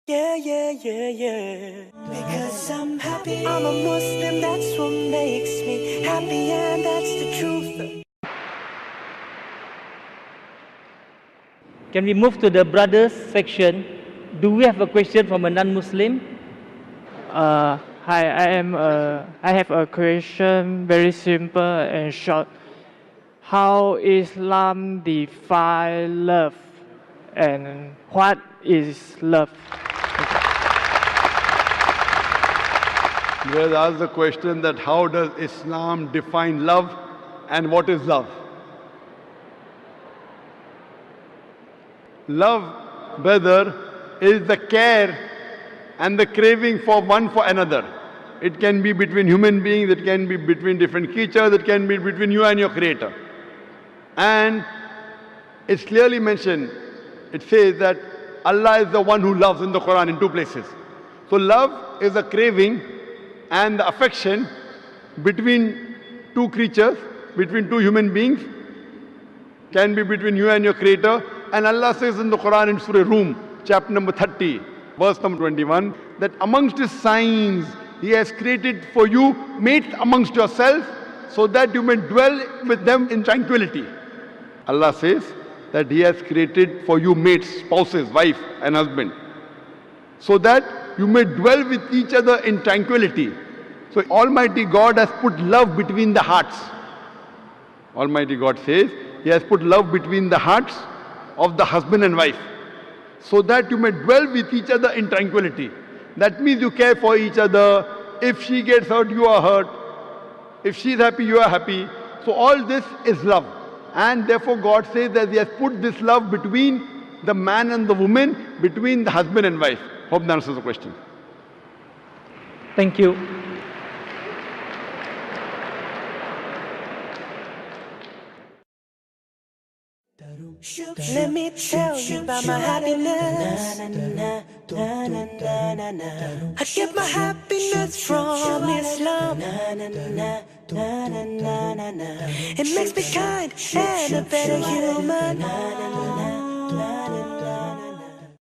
Yeah, yeah, yeah, yeah. Because I'm happy. I'm a Muslim, that's what makes me happy, and that's the truth. Can we move to the brothers section? Do we have a question from a non-Muslim? Hi, I have a question, very simple and short. How Islam define love, and what is love? You have asked the question that how does Islam define love and what is love? Love, brother, is the care and the craving for one for another. It can be between human beings, it can be between different creatures, it can be between you and your Creator. And it's clearly mentioned, it says that Allah is the one who loves in the Quran in two places. So love is a craving and the affection between two creatures, between two human beings, can be between you and your Creator. And Allah says in the Quran in Surah Rum, chapter number 30, verse number 21, that amongst His signs He has created for you mates amongst yourselves so that you may dwell with them in tranquility. Allah says that He has created for you mates, spouses, wife and husband, so that you may dwell with each other in tranquility. So Almighty God has put love between the hearts. Almighty God says He has put love between the hearts of the husband and wife, so that you may dwell with each other in tranquility. That means you care for each other. If she gets hurt, you are hurt. If she is happy, you are happy. So all this is love. And therefore God says that He has put this love between the man and the woman, between the husband and wife. Hope that answers the question. Thank you. Let me tell you about my happiness. I get my happiness from Islam. It makes me kind and a better human.